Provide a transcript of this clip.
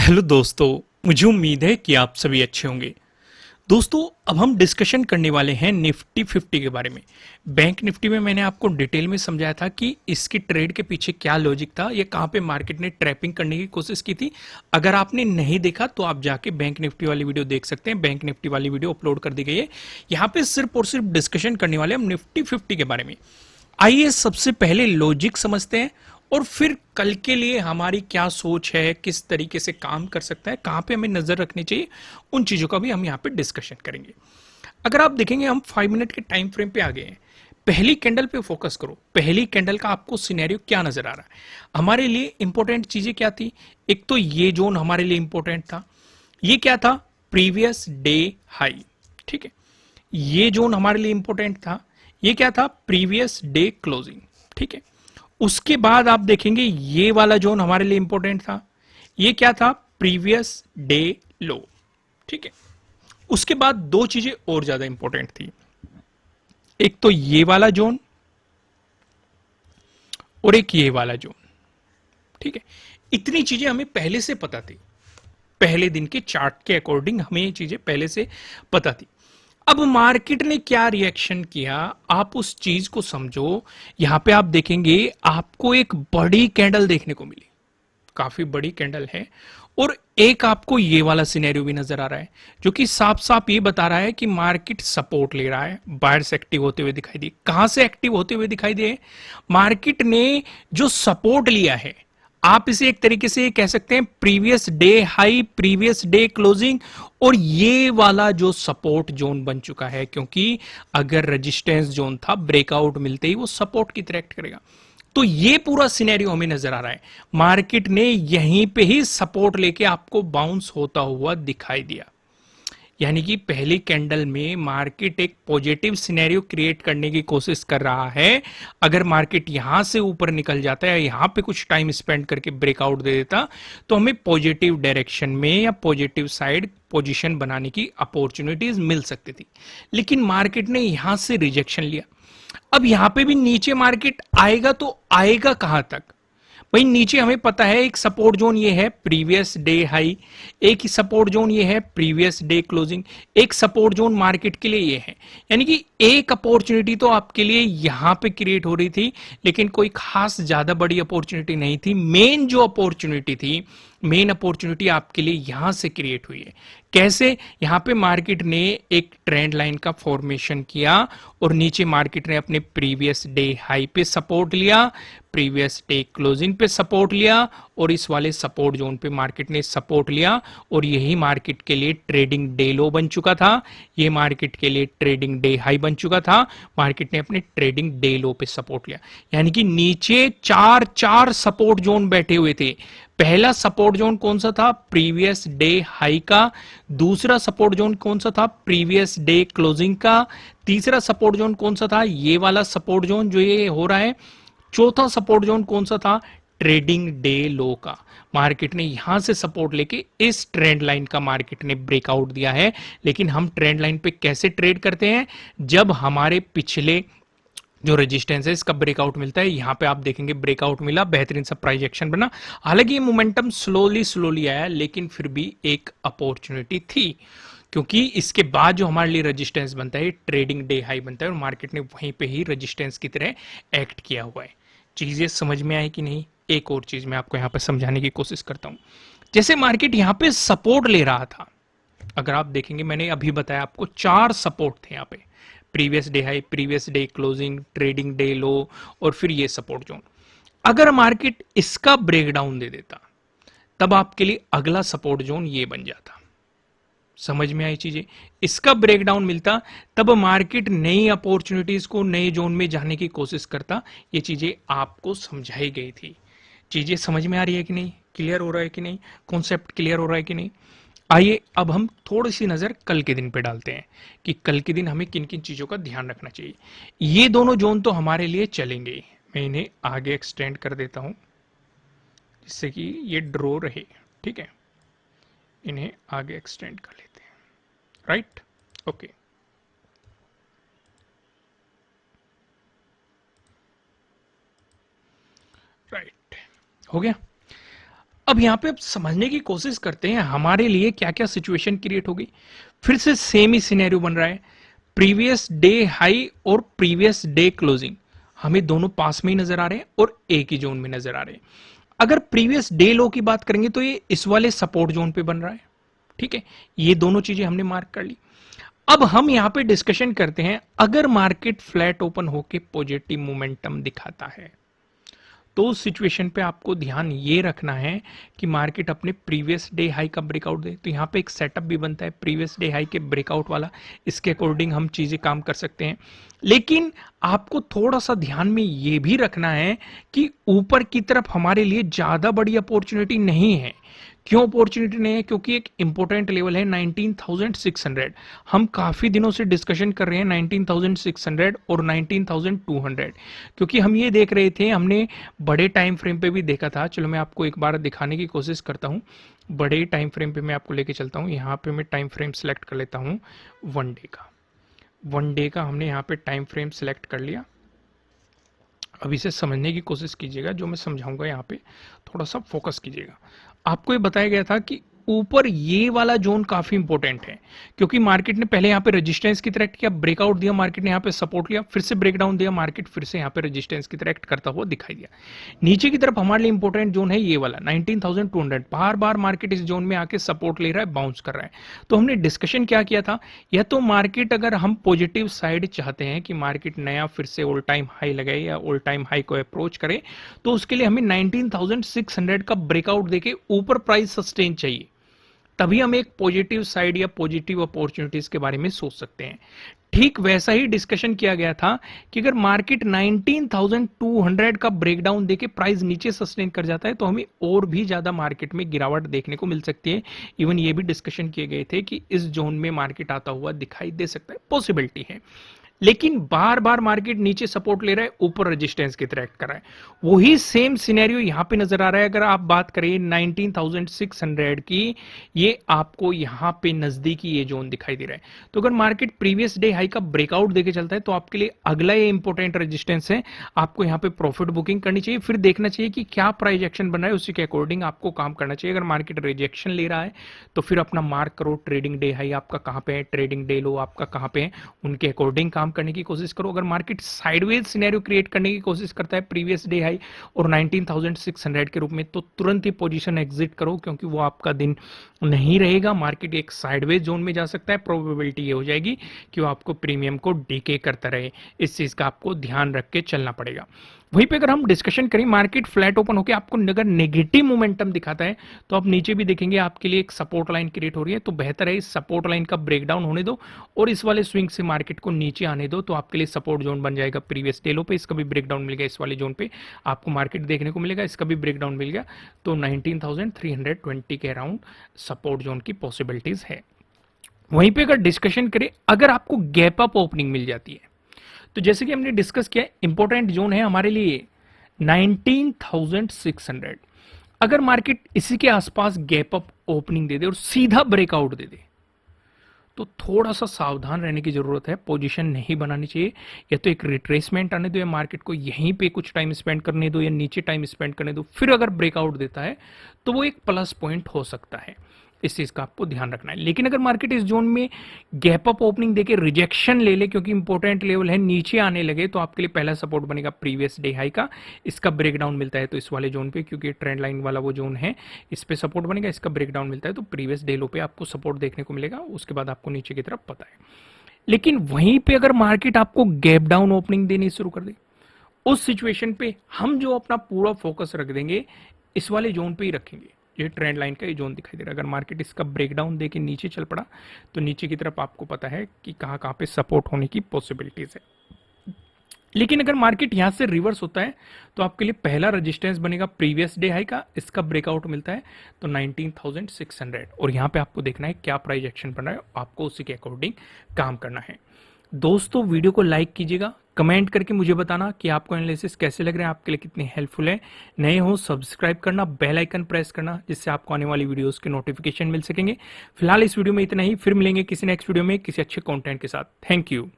Hello दोस्तों। मुझे उम्मीद है कि आप सभी अच्छे होंगे। दोस्तों, अब हम डिस्कशन करने वाले हैं निफ्टी 50 के बारे में। बैंक निफ्टी में मैंने आपको डिटेल में समझाया था कि इसकी ट्रेड के पीछे क्या लॉजिक था, ये कहाँ पे मार्केट ने ट्रैपिंग करने की कोशिश की थी। अगर आपने नहीं देखा तो आप जाके बैंक निफ्टी वाली वीडियो देख सकते हैं। बैंक निफ्टी वाली वीडियो अपलोड कर दी गई है। यहाँ पे सिर्फ और सिर्फ डिस्कशन करने वाले हम निफ्टी 50 के बारे में। आइए सबसे पहले लॉजिक समझते हैं और फिर कल के लिए हमारी क्या सोच है, किस तरीके से काम कर सकता है, कहाँ पे हमें नजर रखनी चाहिए, उन चीजों का भी हम यहाँ पे डिस्कशन करेंगे। अगर आप देखेंगे हम 5 मिनट के टाइम फ्रेम पे आ गए हैं। पहली कैंडल पे फोकस करो। पहली कैंडल का आपको सिनेरियो क्या नजर आ रहा है? हमारे लिए इंपॉर्टेंट चीजें क्या थी? एक तो ये जोन हमारे लिए इंपॉर्टेंट था। ये क्या था? Previous day high. ठीक है, ये जोन हमारे लिए इंपॉर्टेंट था। ये क्या था? Previous day closing. ठीक है, उसके बाद आप देखेंगे ये वाला जोन हमारे लिए इंपॉर्टेंट था। ये क्या था? प्रीवियस डे लो। ठीक है, उसके बाद दो चीजें और ज्यादा इंपॉर्टेंट थी। एक तो ये वाला जोन और एक ये वाला जोन। ठीक है, इतनी चीजें हमें पहले से पता थी। पहले दिन के चार्ट के अकॉर्डिंग हमें ये चीजें पहले से पता थी। अब मार्केट ने क्या रिएक्शन किया, आप उस चीज को समझो। यहां पे आप देखेंगे आपको एक बड़ी कैंडल देखने को मिली, काफी बड़ी कैंडल है। और एक आपको ये वाला सिनेरियो भी नजर आ रहा है जो कि साफ साफ ये बता रहा है कि मार्केट सपोर्ट ले रहा है। बायर्स एक्टिव होते हुए दिखाई दिए। कहां से एक्टिव होते हुए दिखाई दिए? मार्केट ने जो सपोर्ट लिया है, आप इसे एक तरीके से कह सकते हैं previous day high, previous day closing, और ये वाला जो सपोर्ट जोन बन चुका है। क्योंकि अगर रेजिस्टेंस जोन था, ब्रेकआउट मिलते ही वो सपोर्ट की तरह एक्ट करेगा। तो ये पूरा सिनेरियो हमें नजर आ रहा है। मार्केट ने यहीं पे ही सपोर्ट लेके आपको बाउंस होता हुआ दिखाई दिया। यानी कि पहली कैंडल में मार्केट एक पॉजिटिव सिनेरियो क्रिएट करने की कोशिश कर रहा है। अगर मार्केट यहां से ऊपर निकल जाता है, यहां पे कुछ टाइम स्पेंड करके ब्रेकआउट दे देता, तो हमें पॉजिटिव डायरेक्शन में या पॉजिटिव साइड पोजीशन बनाने की अपॉर्चुनिटीज मिल सकती थी। लेकिन मार्केट ने यहां से रिजेक्शन लिया। अब यहां पे भी नीचे मार्केट आएगा तो आएगा कहां तक? भाई नीचे हमें पता है एक सपोर्ट जोन ये है प्रीवियस डे हाई, एक ही सपोर्ट जोन ये है प्रीवियस डे क्लोजिंग, एक सपोर्ट जोन मार्केट के लिए ये है। यानी कि एक अपॉर्चुनिटी तो आपके लिए यहां पे क्रिएट हो रही थी, लेकिन कोई खास ज्यादा बड़ी अपॉर्चुनिटी नहीं थी। मेन जो अपॉर्चुनिटी थी, मेन अपॉर्चुनिटी आपके लिए यहां से क्रिएट हुई है। कैसे? यहां पे मार्केट ने एक ट्रेंड लाइन का फॉर्मेशन किया और नीचे मार्केट ने अपने प्रीवियस डे हाई पे सपोर्ट लिया, प्रीवियस डे क्लोजिंग पे सपोर्ट लिया, और इस वाले सपोर्ट जोन पे मार्केट ने सपोर्ट लिया। और यही मार्केट के लिए ट्रेडिंग डे लो बन चुका था, ये मार्केट के लिए ट्रेडिंग डे हाई बन चुका था। मार्केट ने अपने ट्रेडिंग डे लो पे सपोर्ट लिया। यानी कि नीचे चार चार सपोर्ट जोन बैठे हुए थे। पहला सपोर्ट जोन कौन सा था? प्रीवियस डे हाई का। दूसरा सपोर्ट जोन कौन सा था? प्रीवियस डे क्लोजिंग का। तीसरा सपोर्ट जोन कौन सा था? ये वाला सपोर्ट जोन जो ये हो रहा है। चौथा सपोर्ट जोन कौन सा था? ट्रेडिंग डे लो का। मार्केट ने यहां से सपोर्ट लेके इस ट्रेंड लाइन का मार्केट ने ब्रेकआउट दिया है। लेकिन हम ट्रेंड लाइन पे कैसे ट्रेड करते हैं? जब हमारे पिछले जो रेजिस्टेंस है इसका ब्रेकआउट मिलता है। यहां पे आप देखेंगे ब्रेकआउट मिला, बेहतरीन सा प्राइस एक्शन बना। हालांकि ये मोमेंटम स्लोली स्लोली आया, लेकिन फिर भी एक अपॉर्चुनिटी थी। क्योंकि इसके बाद जो हमारे लिए रेजिस्टेंस बनता है, ट्रेडिंग डे हाई बनता है, और मार्केट ने वहीं पे ही रेजिस्टेंस की तरह एक्ट किया हुआ है। चीजें समझ में आई कि नहीं? एक और चीज मैं आपको यहां पर समझाने की कोशिश करता हूं। जैसे मार्केट यहां पे सपोर्ट ले रहा था, अगर आप देखेंगे मैंने अभी बताया आपको चार सपोर्ट थे यहाँ पे। Previous day high, previous day closing, trading day लो, और फिर ये सपोर्ट जोन। अगर मार्केट इसका ब्रेकडाउन दे देता, तब आपके लिए अगला सपोर्ट जोन ये बन जाता। समझ में आई चीजें? इसका ब्रेकडाउन मिलता, तब मार्केट नई अपॉर्चुनिटीज को नए जोन में जाने की कोशिश करता। ये चीजें आपको समझाई गई थी। चीजें समझ में आ रही है कि नहीं? क्लियर हो रहा है कि नहीं? कॉन्सेप्ट क्लियर हो रहा है कि नहीं? आइए अब हम थोड़ी सी नजर कल के दिन पे डालते हैं कि कल के दिन हमें किन किन चीजों का ध्यान रखना चाहिए। ये दोनों जोन तो हमारे लिए चलेंगे। मैं इन्हें आगे एक्सटेंड कर देता हूं जिससे कि ये ड्रॉ रहे। ठीक है, इन्हें आगे एक्सटेंड कर लेते हैं। राइट, ओके, राइट, हो गया। अब यहां पे अब समझने की कोशिश करते हैं हमारे लिए क्या क्या सिचुएशन क्रिएट होगी। फिर से सेम ही सिनेरियो बन रहा है, प्रीवियस डे हाई और प्रीवियस डे क्लोजिंग हमें दोनों पास में ही नजर आ रहे हैं और एक ही जोन में नजर आ रहे हैं। अगर प्रीवियस डे लो की बात करेंगे तो ये इस वाले सपोर्ट जोन पे बन रहा है, ठीक है। ये दोनों चीजें हमने मार्क कर ली। अब हम यहां पे डिस्कशन करते हैं, अगर मार्केट फ्लैट ओपन होके पॉजिटिव मोमेंटम दिखाता है तो उस सिचुएशन पे आपको ध्यान ये रखना है कि मार्केट अपने प्रीवियस डे हाई का ब्रेकआउट दे। तो यहां पे एक सेटअप भी बनता है प्रीवियस डे हाई के ब्रेकआउट वाला, इसके अकॉर्डिंग हम चीजें काम कर सकते हैं। लेकिन आपको थोड़ा सा ध्यान में ये भी रखना है कि ऊपर की तरफ हमारे लिए ज्यादा बड़ी अपॉर्चुनिटी नहीं है। क्यों अपॉर्चुनिटी नहीं है? क्योंकि एक इंपॉर्टेंट लेवल है 19,600। हम काफी दिनों से डिस्कशन कर रहे हैं 19,600 और 19,200, क्योंकि हम ये देख रहे थे, हमने बड़े टाइम फ्रेम पे भी देखा था। चलो मैं आपको एक बार दिखाने की कोशिश करता हूं, बड़े टाइम फ्रेम पे मैं आपको लेके चलता हूं। यहाँ पे मैं टाइम फ्रेम सेलेक्ट कर लेता हूं 1 डे का। 1 डे का हमने यहाँ पे टाइम फ्रेम सेलेक्ट कर लिया। अब इसे समझने की कोशिश कीजिएगा, जो मैं समझाऊंगा यहाँ पे थोड़ा सा फोकस कीजिएगा। आपको ये बताया गया था कि ऊपर ये वाला जोन काफी इंपॉर्टेंट है, क्योंकि मार्केट ने पहले यहाँ पे रेजिस्टेंस की तरह एक्ट किया, ब्रेकआउट दिया, मार्केट ने यहाँ पे सपोर्ट लिया, फिर से ब्रेकडाउन दिया, मार्केट फिर से यहाँ पे रेजिस्टेंस की तरह एक्ट करता हुआ दिखाई दिया। नीचे की तरफ हमारे लिए इंपॉर्टेंट जोन है ये वाला 19,200। बार बार मार्केट इस जोन में आके सपोर्ट ले रहा है, बाउंस कर रहा है। तो हमने डिस्कशन क्या किया था, या तो मार्केट अगर हम पॉजिटिव साइड चाहते हैं कि मार्केट नया फिर से ऑल टाइम हाई लगाए या ऑल टाइम हाई को अप्रोच करे, तो उसके लिए हमें 19,600 का ब्रेकआउट देके ऊपर प्राइस सस्टेन चाहिए, तभी हम एक पॉजिटिव साइड या पॉजिटिव अपॉर्चुनिटीज के बारे में सोच सकते हैं। ठीक वैसा ही डिस्कशन किया गया था कि अगर मार्केट 19,200 का ब्रेकडाउन देके प्राइस नीचे सस्टेन कर जाता है तो हमें और भी ज्यादा मार्केट में गिरावट देखने को मिल सकती है। इवन ये भी डिस्कशन किए गए थे कि इस जोन में मार्केट आता हुआ दिखाई दे सकता है, पॉसिबिलिटी है। लेकिन बार बार मार्केट नीचे सपोर्ट ले रहा है, ऊपर रेजिस्टेंस की तरह एक्ट कर रहा है। वही सेम सिनेरियो यहां पे नजर आ रहा है। अगर आप बात करें 19,600 की, ये आपको यहां पे नजदीकी ये जोन दिखाई दे रहा है। तो अगर मार्केट प्रीवियस डे हाई का ब्रेकआउट देके चलता है तो आपके लिए अगला ये इंपॉर्टेंट रेजिस्टेंस है, आपको यहां पे प्रॉफिट बुकिंग करनी चाहिए। फिर देखना चाहिए कि क्या प्राइस एक्शन बन रहा है, उसी के अकॉर्डिंग आपको काम करना चाहिए। अगर मार्केट रिजेक्शन ले रहा है तो फिर अपना मार्क करो, ट्रेडिंग डे हाई आपका कहां पे है, ट्रेडिंग डे लो आपका कहां पे है, उनके अकॉर्डिंग काम करने की कोशिश करो। अगर मार्केट साइडवेज सिनेरियो क्रिएट करने की कोशिश करता है प्रीवियस डे हाई और 19,600 के रूप में, तो तुरंत ही पोजीशन एग्जिट करो, क्योंकि वो आपका दिन नहीं रहेगा। मार्केट एक साइडवेज जोन में जा सकता है, प्रोबेबिलिटी ये हो जाएगी कि वो आपको प्रीमियम को डीके करता रहे। इस चीज का आपको ध्यान रख के चलना पड़ेगा। वहीं पे अगर हम डिस्कशन करें, मार्केट फ्लैट ओपन होकर आपको अगर नेगेटिव मोमेंटम दिखाता है तो आप नीचे भी देखेंगे आपके लिए एक सपोर्ट लाइन क्रिएट हो रही है। तो बेहतर है इस सपोर्ट लाइन का ब्रेकडाउन होने दो और इस वाले स्विंग से मार्केट को नीचे आने दो, तो आपके लिए सपोर्ट जोन बन जाएगा प्रीवियस डे लो पे। इसका भी ब्रेकडाउन मिल गया, इस वाले जोन पे आपको मार्केट देखने को मिलेगा, इसका भी ब्रेकडाउन मिल गया। तो 19,320 के अराउंड सपोर्ट जोन की पॉसिबिलिटीज है। वहीं पे अगर डिस्कशन करें, अगर आपको गैप अप ओपनिंग मिल जाती है, तो जैसे कि हमने डिस्कस किया, इंपॉर्टेंट जोन है हमारे लिए 19,600। अगर मार्केट इसी के आसपास गैप अप ओपनिंग दे दे और सीधा ब्रेकआउट दे दे, तो थोड़ा सा सावधान रहने की जरूरत है, पोजीशन नहीं बनानी चाहिए। या तो एक रिट्रेसमेंट आने दो, या मार्केट को यहीं पे कुछ टाइम स्पेंड करने दो, या नीचे टाइम स्पेंड करने दो। फिर अगर ब्रेकआउट देता है तो वो एक प्लस पॉइंट हो सकता है, इस चीज का आपको ध्यान रखना है। लेकिन अगर मार्केट इस जोन में गैप अप ओपनिंग देके रिजेक्शन ले ले, क्योंकि इंपॉर्टेंट लेवल है, नीचे आने लगे, तो आपके लिए पहला सपोर्ट बनेगा प्रीवियस डे हाई का। इसका ब्रेकडाउन मिलता है तो इस वाले जोन पे, क्योंकि ट्रेंड लाइन वाला वो जोन है, इस पे सपोर्ट बनेगा। इसका ब्रेकडाउन मिलता है तो प्रीवियस डे लो पे आपको सपोर्ट देखने को मिलेगा। उसके बाद आपको नीचे की तरफ पता है। लेकिन वहीं पे अगर मार्केट आपको गैप डाउन ओपनिंग देनी शुरू कर दे, उस सिचुएशन पे हम जो अपना पूरा फोकस रख देंगे इस वाले जोन पे ही रखेंगे। ये ट्रेंड लाइन का ये जोन दिखाई दे रहा है। अगर मार्केट इसका ब्रेकडाउन देके नीचे चल पड़ा तो नीचे की तरफ आपको पता है कि कहां पे सपोर्ट होने की पॉसिबिलिटीज है। लेकिन अगर मार्केट यहां से रिवर्स होता है तो आपके लिए पहला रेजिस्टेंस बनेगा प्रीवियस डे हाई का। इसका ब्रेकआउट मिलता है तो 19,600, और यहां पे आपको देखना है क्या प्राइस एक्शन बन रहा है, आपको उसी के अकॉर्डिंग काम करना है। दोस्तों, वीडियो को लाइक कीजिएगा, कमेंट करके मुझे बताना कि आपको एनालिसिस कैसे लग रहे हैं, आपके लिए कितने हेल्पफुल है। नए हो सब्सक्राइब करना, बेल आइकन प्रेस करना, जिससे आपको आने वाली वीडियोस के नोटिफिकेशन मिल सकेंगे। फिलहाल इस वीडियो में इतना ही, फिर मिलेंगे किसी नेक्स्ट वीडियो में किसी अच्छे कंटेंट के साथ। Thank you.